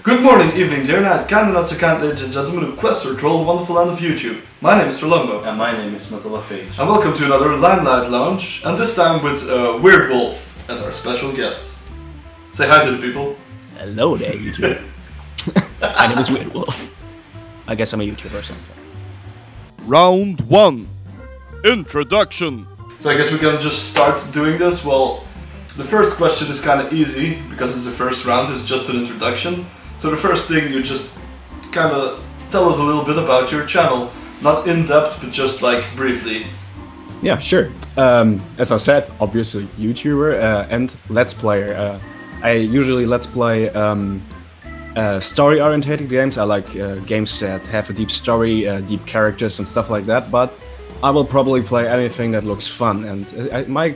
Good morning, evening, day or night, kind and not so kind, ladies and gentlemen who quest or troll the wonderful land of YouTube. My name is Lombo. And my name is Metalafage. And welcome to another Limelight Lounge, and this time with WeirdWolf as our special guest. Say hi to the people. Hello there, YouTube. My name is WeirdWolf. I guess I'm a YouTuber or something. Round 1. Introduction. So I guess we can just start doing this. Well, the first question is kind of easy, because it's the first round, it's just an introduction. So the first thing, you just kind of tell us a little bit about your channel. Not in depth, but just like briefly. Yeah, sure. As I said, obviously YouTuber and Let's Player. I usually Let's Play story-oriented games. I like games that have a deep story, deep characters and stuff like that, but I will probably play anything that looks fun. And my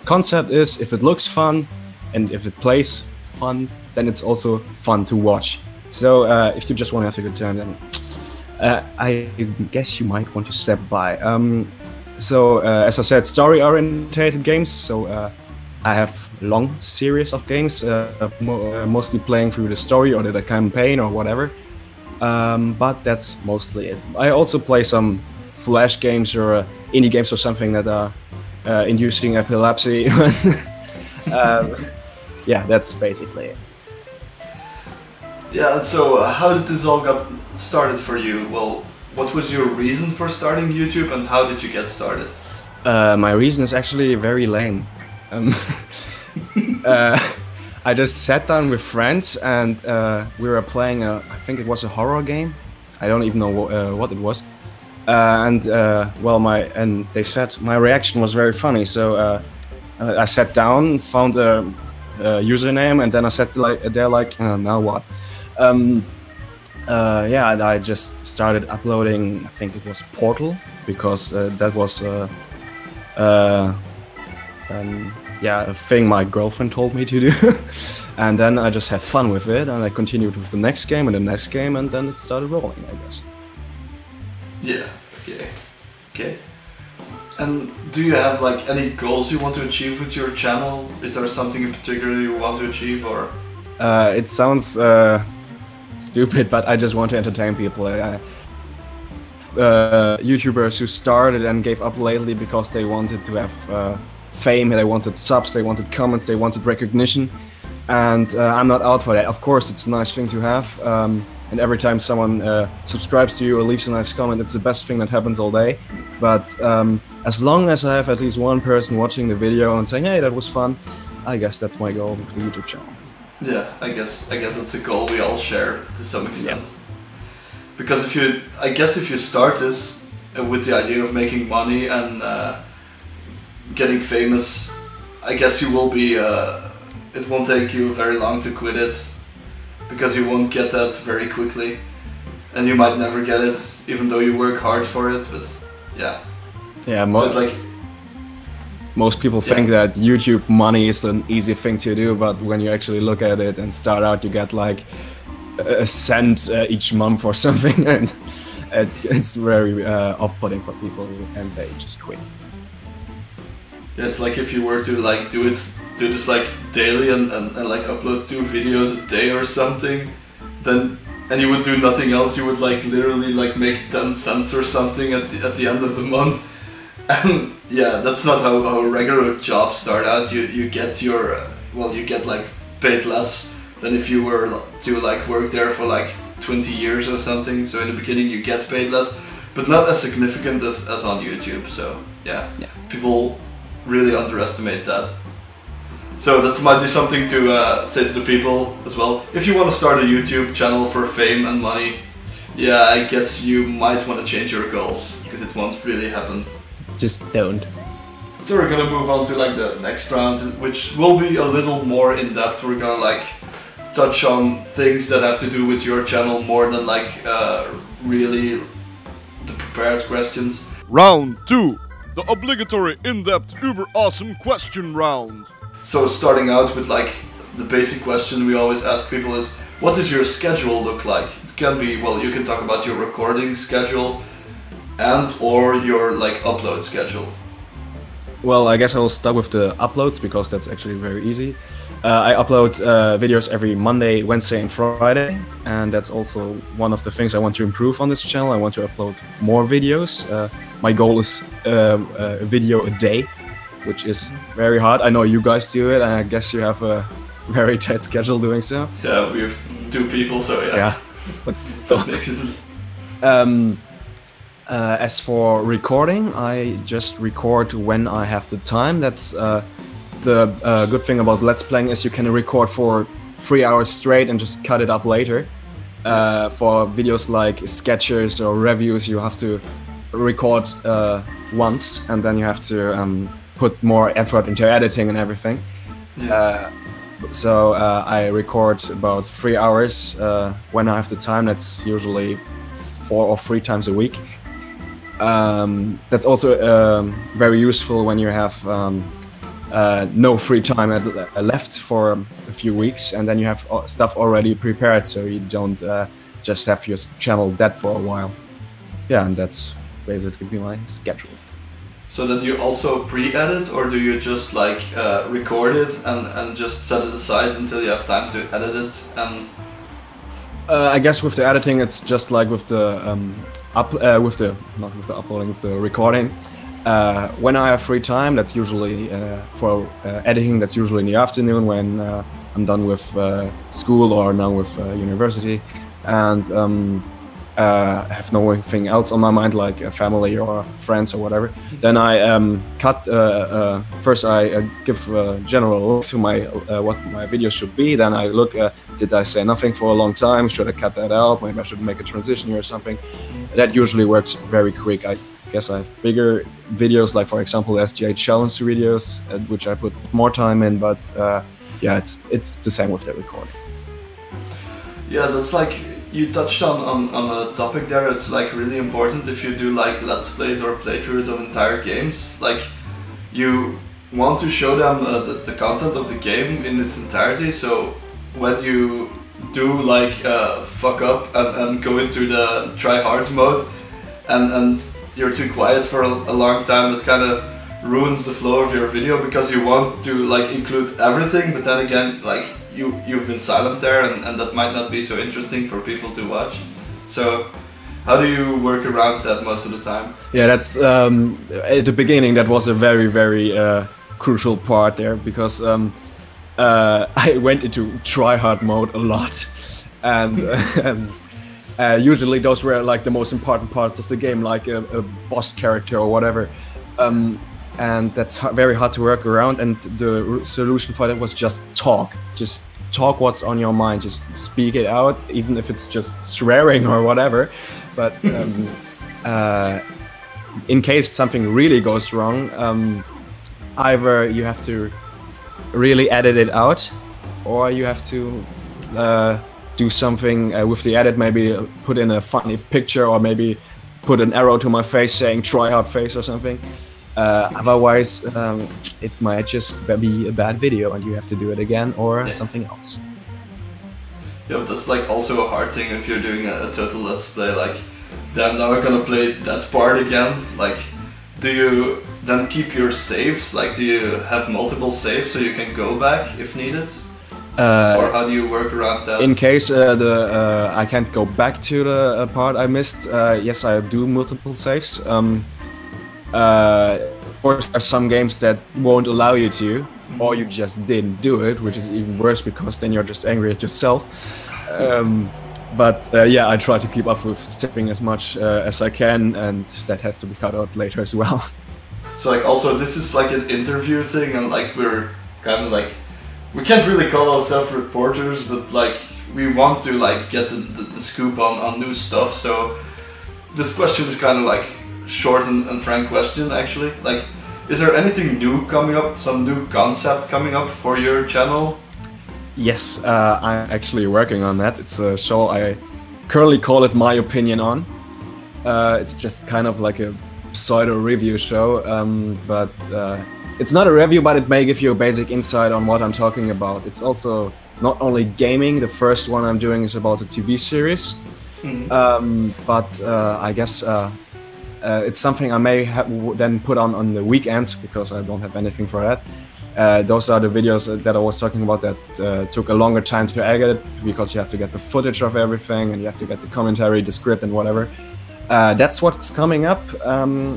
concept is, if it looks fun and if it plays fun, then it's also fun to watch. So if you just want to have a good time, then I guess you might want to step by. As I said, story-oriented games. So I have long series of games, mostly playing through the story or the campaign or whatever. But that's mostly it. I also play some flash games or indie games or something that are inducing epilepsy. Yeah, that's basically it. Yeah, so how did this all got started for you? Well, what was your reason for starting YouTube and how did you get started? My reason is actually very lame. I just sat down with friends and we were playing I think it was a horror game. I don't even know what it was. They said my reaction was very funny, so I sat down, found a username, and then I said now what? Yeah, and I just started uploading. I think it was Portal, because that was a thing my girlfriend told me to do. And then I just had fun with it, and I continued with the next game and the next game, and then it started rolling, I guess. Yeah, okay. And do you have like any goals you want to achieve with your channel? Is there something in particular you want to achieve, or? It sounds stupid, but I just want to entertain people. YouTubers who started and gave up lately because they wanted to have fame, they wanted subs, they wanted comments, they wanted recognition, and I'm not out for that. Of course, it's a nice thing to have, and every time someone subscribes to you or leaves a nice comment, it's the best thing that happens all day. But as long as I have at least one person watching the video and saying, hey, that was fun, I guess that's my goal with the YouTube channel. Yeah, I guess it's a goal we all share to some extent. Yeah. Because if you start this with the idea of making money and getting famous, I guess you will be. It won't take you very long to quit it, because you won't get that very quickly, and you might never get it, even though you work hard for it. But yeah. Yeah. So it's like. Most people think that YouTube money is an easy thing to do, but when you actually look at it and start out, you get like a cent each month or something, and it's very off-putting for people, and they just quit. Yeah, it's like if you were to like do this like daily and like upload 2 videos a day or something, and you would do nothing else, you would like literally like make 10 cents or something at the end of the month. And yeah, that's not how regular jobs start out. You get your you get like paid less than if you were to like work there for like 20 years or something. So in the beginning you get paid less, but not as significant as on YouTube. So yeah, people really underestimate that. So that might be something to say to the people as well. If you want to start a YouTube channel for fame and money, yeah, I guess you might want to change your goals, because it won't really happen. Just don't. So we're gonna move on to like the next round, which will be a little more in depth. We're gonna like touch on things that have to do with your channel more than like really the prepared questions. Round 2. The obligatory in-depth uber awesome question round. So starting out with like the basic question we always ask people is, what does your schedule look like? It can be, well, you can talk about your recording schedule and or your like upload schedule. Well, I guess I'll start with the uploads, because that's actually very easy. I upload videos every Monday, Wednesday, and Friday, and that's also one of the things I want to improve on this channel. I want to upload more videos. My goal is a video a day, which is very hard. I know you guys do it, and I guess you have a very tight schedule doing so. Yeah, we have 2 people, so yeah. Yeah. But That makes it. As for recording, I just record when I have the time. That's the good thing about Let's Playing is you can record for 3 hours straight and just cut it up later. For videos like sketches or reviews, you have to record once, and then you have to put more effort into editing and everything. Yeah. So I record about 3 hours when I have the time. That's usually 4 or 3 times a week. That's also very useful when you have no free time left for a few weeks, and then you have stuff already prepared, so you don't just have your channel dead for a while. Yeah, and that's basically my schedule. So then you also pre-edit, or do you just like record it and just set it aside until you have time to edit it? And I guess with the editing, it's just like with the uploading, with the recording. When I have free time, that's usually for editing. That's usually in the afternoon when I'm done with school or now with university, and have nothing else on my mind, like family or friends or whatever. Then I cut. First, I give a general look to my what my video should be. Then I look. Did I say nothing for a long time? Should I cut that out? Maybe I should make a transition or something. That usually works very quick. I guess I have bigger videos, like for example the SGA challenge videos, which I put more time in. But yeah, it's the same with the recording. yeah, that's like you touched on a topic there. It's like really important if you do like let's plays or playthroughs of entire games. Like you want to show them the content of the game in its entirety. So when you do like fuck up and go into the try hard mode and you're too quiet for a long time, it kind of ruins the flow of your video, because you want to like include everything, but then again like you've been silent there, and that might not be so interesting for people to watch. So how do you work around that most of the time? Yeah, that's at the beginning that was a very crucial part there, because I went into try-hard mode a lot, and usually those were like the most important parts of the game, like a boss character or whatever, and that's very hard to work around. And the solution for that was just talk what's on your mind, just speak it out, even if it's just swearing or whatever. But in case something really goes wrong, either you have to really edit it out, or you have to do something with the edit, maybe put in a funny picture, or maybe put an arrow to my face saying try hard face or something. Otherwise it might just be a bad video and you have to do it again, or something else. Yeah, but that's like also a hard thing if you're doing a total let's play, like then now I'm gonna play that part again. Like, do you then keep your saves? Like, do you have multiple saves so you can go back if needed? Or how do you work around that? In case I can't go back to the part I missed, yes, I do multiple saves. Of course, there are some games that won't allow you to, or you just didn't do it, which is even worse, because then you're just angry at yourself. But yeah, I try to keep up with stepping as much as I can, and that has to be cut out later as well. So like also this is like an interview thing, and like we're kind of like, we can't really call ourselves reporters, but like we want to like get the scoop on new stuff. So this question is kind of like short and frank question actually. Like, is there anything new coming up, some new concept coming up for your channel? Yes, I'm actually working on that. It's a show I currently call it My Opinion On. It's just kind of like a pseudo review show, but it's not a review, but it may give you a basic insight on what I'm talking about. It's also not only gaming. The first one I'm doing is about a TV series, but I guess it's something I may then put on the weekends, because I don't have anything for that. Those are the videos that I was talking about that took a longer time to edit because you have to get the footage of everything and you have to get the commentary, the script, and whatever. That's what's coming up.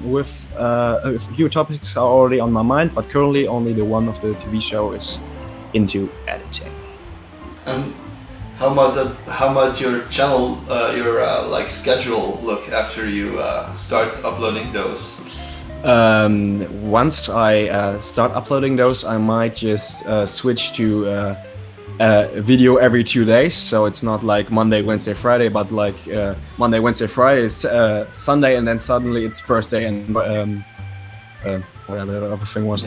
With a few topics are already on my mind, but currently only the one of the TV show is into editing. And how might your channel, like schedule look after you start uploading those? Once I start uploading those, I might just switch to a video every 2 days. So it's not like Monday, Wednesday, Friday, but like Monday, Wednesday, Friday is Sunday, and then suddenly it's Thursday and whatever the other thing was.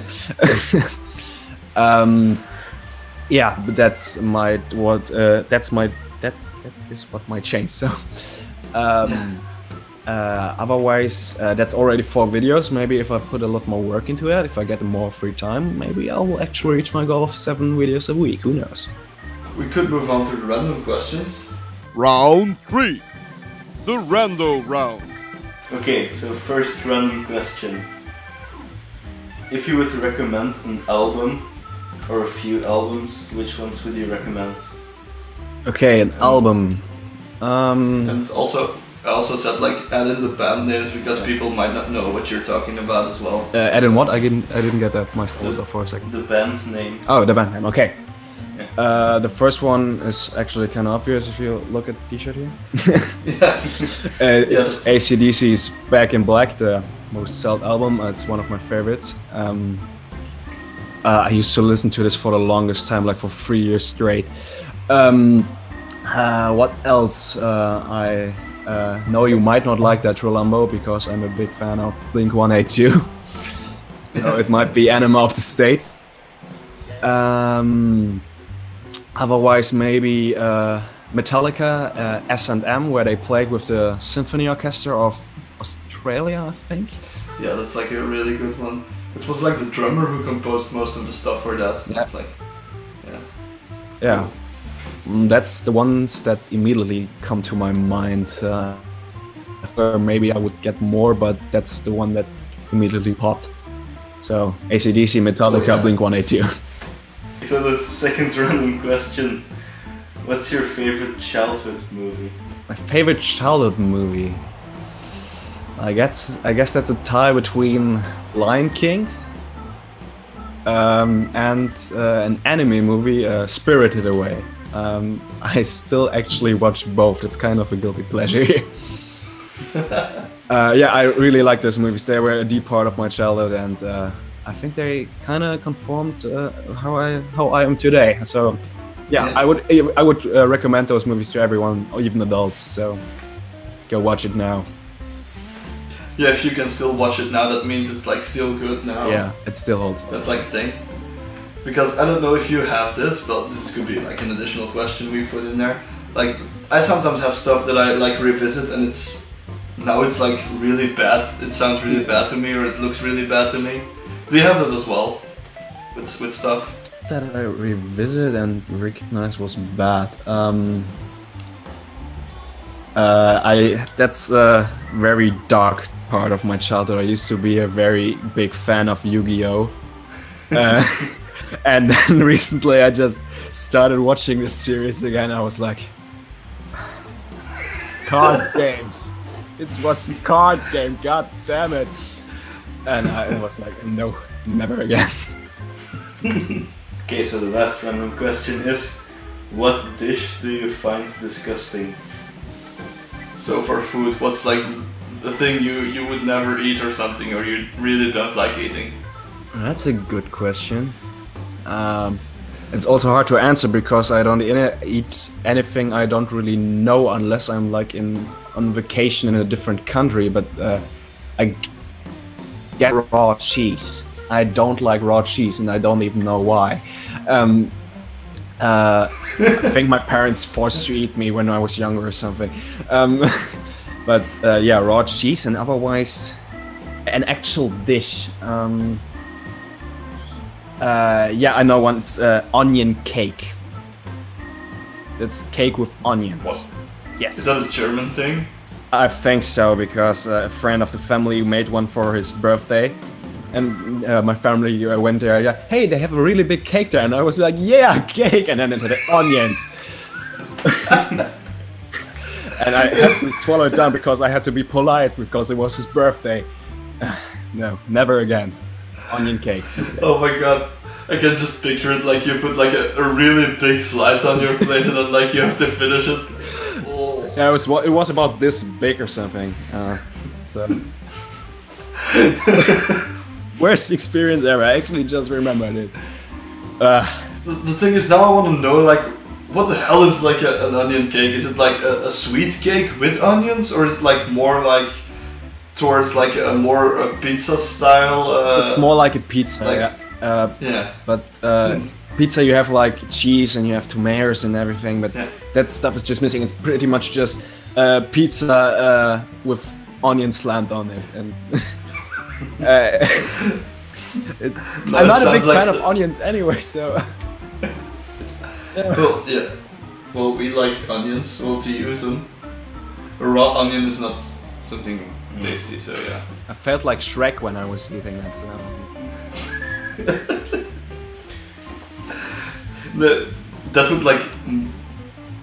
Yeah, but that is what might change. So. Otherwise, that's already 4 videos. Maybe if I put a lot more work into it, if I get more free time, maybe I will actually reach my goal of 7 videos a week. Who knows? We could move on to the random questions. Round 3. The rando round. Okay, so first random question. If you were to recommend an album or a few albums, which ones would you recommend? Okay, an album. And it's also, I also said like add in the band names because people might not know what you're talking about as well. Add in what? I didn't get that myself for a second. The band name. Oh, the band name. Okay. Yeah. The first one is actually kind of obvious if you look at the T-shirt here. Yeah. It's AC/DC's Back in Black, the most sold album. It's one of my favorites. I used to listen to this for the longest time, like for 3 years straight. What else? I know you might not like that, Rolambo, because I'm a big fan of Blink-182. So it might be Anima of the State. Otherwise, maybe Metallica, S&M, where they played with the Symphony Orchestra of Australia, I think. Yeah, that's like a really good one. It was like the drummer who composed most of the stuff for that. Yeah. It's like, yeah. That's the ones that immediately come to my mind. Maybe I would get more, but that's the one that immediately popped. So AC/DC, Metallica, Blink-182. So the second random question: what's your favorite childhood movie? My favorite childhood movie. I guess that's a tie between Lion King and an anime movie, Spirited Away. I still actually watch both. It's kind of a guilty pleasure. Yeah, I really like those movies. They were a deep part of my childhood, and I think they kind of conformed how I am today. So, yeah, I would recommend those movies to everyone, even adults. So, go watch it now. Yeah, if you can still watch it now, that means it's like still good now. Yeah, it still holds. That's like the thing. Because I don't know if you have this, but this could be like an additional question we put in there. Like, I sometimes have stuff that I like revisit and it's like really bad. It sounds really bad to me, or it looks really bad to me. Do you have that as well? With stuff? That I revisit and recognize was bad. That's a very dark part of my childhood. I used to be a very big fan of Yu-Gi-Oh! And then recently I just started watching this series again. I was like, card games. It was a card game, god damn it. And I was like, no, never again. Okay, so the last random question is, what dish do you find disgusting? So for food, what's like the thing you would never eat or something, or you really don't like eating? That's a good question. It's also hard to answer because I don't eat anything I don't really know unless I'm like on vacation in a different country. But I get raw cheese. I don't like raw cheese, and I don't even know why. I think my parents forced to eat me when I was younger or something. But yeah, raw cheese, and otherwise an actual dish. Yeah, I know one. It's onion cake. It's cake with onions. What? Yes. Is that a German thing? I think so, because a friend of the family made one for his birthday, And my family went there. Yeah, hey, they have a really big cake there, and I was like, yeah, cake, and then it had onions. And I had to swallow it down because I had to be polite because it was his birthday. No, never again. Onion cake. Oh my god. I can just picture it like you put like a really big slice on your plate and then like you have to finish it. Oh. Yeah, it was about this big or something. So. Worst experience ever. I actually just remembered it. The thing is, now I want to know like what the hell is like an onion cake? Is it like a sweet cake with onions, or is it like more like towards like a more pizza style? It's more like a pizza. Like, yeah. Yeah. But pizza, you have like cheese and you have tomatoes and everything, but that stuff is just missing. It's pretty much just pizza with onion slammed on it, and I'm not a big fan of onions anyway, so. Well, yeah. Well, we like onions, so to use them. A raw onion is not something tasty, so yeah. I felt like Shrek when I was eating that, so. That would like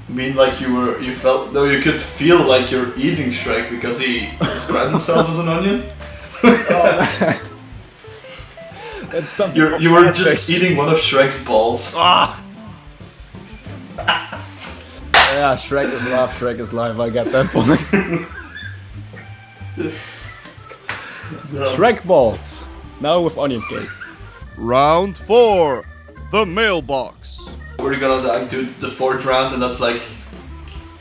mean like you could feel like you're eating Shrek because he described himself as an onion. That's something you were just eating one of Shrek's balls. Ah! Yeah, Shrek is love, Shrek is life, I get that point. Shrek balls, now with onion cake. Round 4, the mailbox. We're gonna like do the 4th round, and that's like,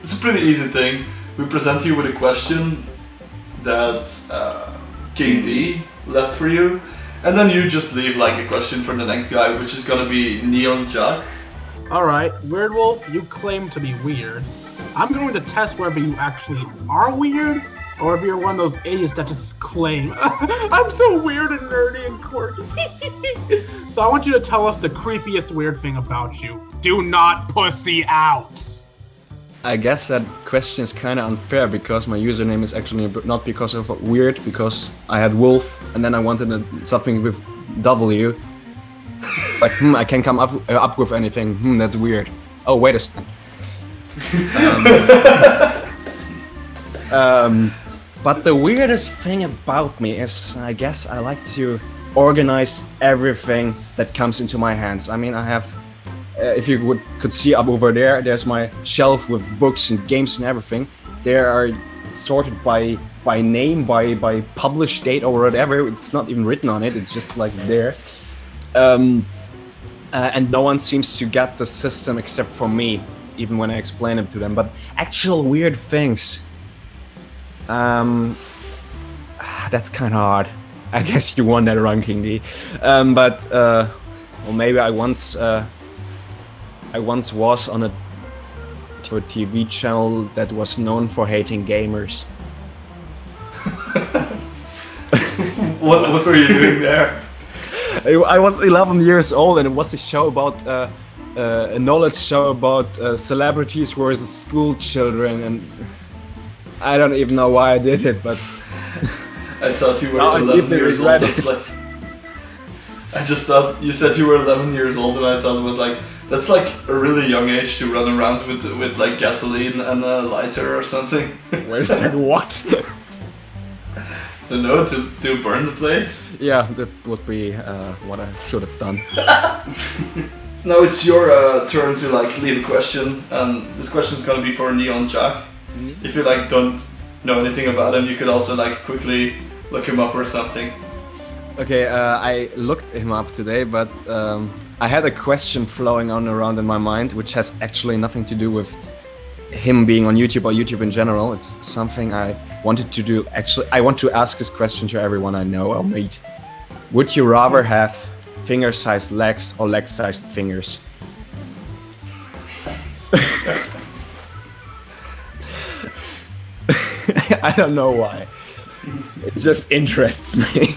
it's a pretty easy thing. We present you with a question that King D left for you, and then you just leave like a question for the next guy, which is gonna be Neon Jack. Alright, WeirdWolf, you claim to be weird. I'm going to test whether you actually are weird, or if you're one of those idiots that just claim, I'm so weird and nerdy and quirky. So I want you to tell us the creepiest weird thing about you. Do not pussy out! I guess that question is kinda unfair because my username is actually not because of weird, because I had wolf and then I wanted something with W. Like, I can come up with anything, that's weird. Oh, wait a second. But the weirdest thing about me is, I guess I like to organize everything that comes into my hands. I mean, I have, if you could see up over there, there's my shelf with books and games and everything. They are sorted by name, by published date or whatever. It's not even written on it, it's just like there. And no one seems to get the system except for me, even when I explain it to them. But actual weird things, that's kind of hard. I guess you won that ranking, D. Well, maybe I once was on a TV channel that was known for hating gamers. What were you doing there? I was 11 years old, and it was a show about a knowledge show about celebrities versus school children, and I don't even know why I did it, but I thought you were 11 years old. That's like, I just thought you said you were 11 years old, and I thought it was like, that's like a really young age to run around with like gasoline and a lighter or something. Wait a second, what? Don't know, to burn the place? Yeah, that would be what I should have done. Now it's your turn to like leave a question, and this question is gonna be for Neon Jack. If you like don't know anything about him, you could also like quickly look him up or something. Okay, I looked him up today, but I had a question flowing on around in my mind, which has actually nothing to do with him being on YouTube or YouTube in general. It's something I wanted to do. Actually, I want to ask this question to everyone I know or meet. Would you rather have finger-sized legs or leg-sized fingers? I don't know why. It just interests me.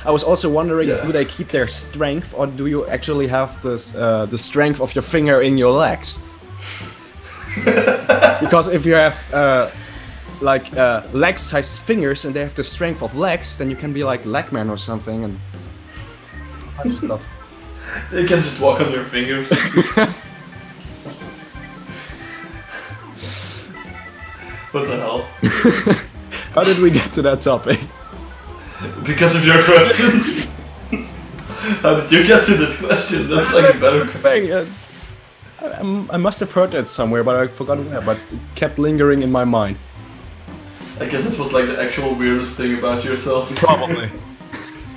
I was also wondering, do they keep their strength, or do you actually have this, the strength of your finger in your legs? Because if you have like leg-sized fingers and they have the strength of legs, then you can be like Legman or something and punch stuff. You can just walk on your fingers. What the hell? How did we get to that topic? Because of your question. How did you get to that question? That's like a better question. I must have heard that somewhere, but I forgot where, but it kept lingering in my mind. I guess it was like the actual weirdest thing about yourself. Probably.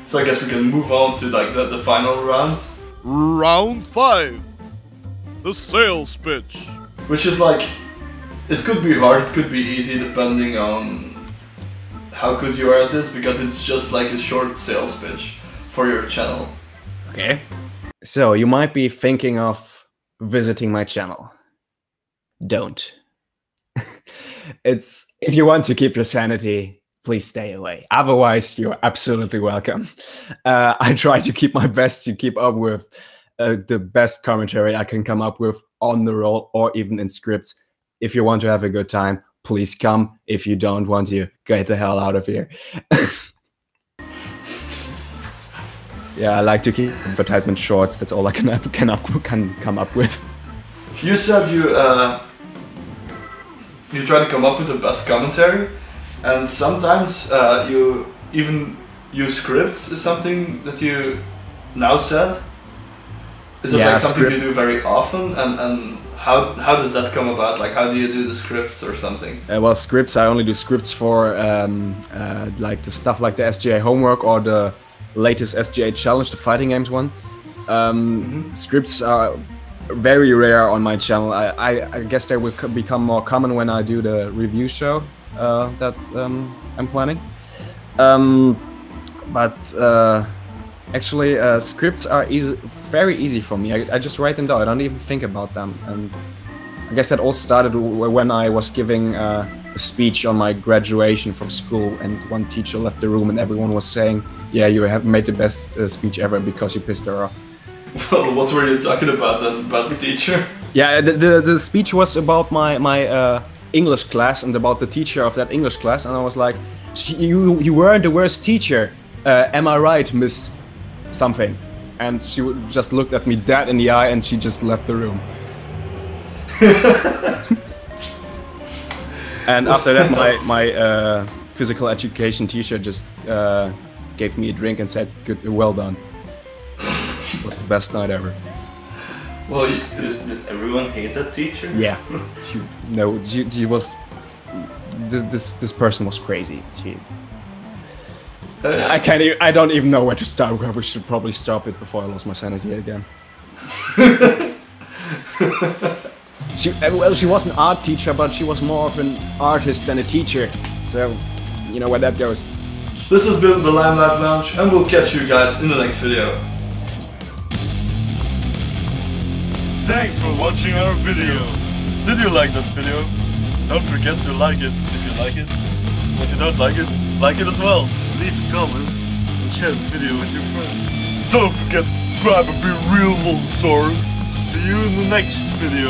So I guess we can move on to like the final round. Round 5. The sales pitch. Which is like, it could be hard, it could be easy depending on how good you are at this, because it's just like a short sales pitch for your channel. Okay. So you might be thinking of visiting my channel. Don't. It's, if you want to keep your sanity, please stay away. Otherwise, you're absolutely welcome. I try to keep my best to keep up with the best commentary I can come up with on the roll or even in scripts. If you want to have a good time, please come. If you don't want to, get the hell out of here. Yeah, I like to keep advertisement shorts. That's all I can come up with. You said you try to come up with the best commentary, and sometimes you even use scripts. Is something that you now said? Is it like something you do very often, and how does that come about? Like, how do you do the scripts or something? Well, scripts, I only do scripts for like the stuff like the SGA homework or the latest SGA challenge, the fighting games one. Scripts are very rare on my channel. I guess they will become more common when I do the review show that I'm planning. Actually, scripts are very easy for me. I just write them down. I don't even think about them. And I guess that all started when I was giving a speech on my graduation from school, and one teacher left the room and everyone was saying, "Yeah, you have made the best speech ever because you pissed her off." Well, what were you talking about then? About the teacher? Yeah, the speech was about my English class and about the teacher of that English class, and I was like, you weren't the worst teacher. Am I right, Miss something? And she just looked at me dead in the eye and she just left the room. And after that, my physical education teacher just gave me a drink and said, "Good, well done." It was the best night ever. Well, did everyone hate that teacher? Yeah. She was. This person was crazy. I don't even know where to start. We should probably stop it before I lost my sanity again. She was an art teacher, but she was more of an artist than a teacher. So, you know where that goes. This has been the Limelight Lounge, and we'll catch you guys in the next video. Thanks for watching our video. Did you like that video? Don't forget to like it if you like it. If you don't like it as well. Leave a comment and share the video with your friends. Don't forget to subscribe and be real Lolzosaurus. See you in the next video.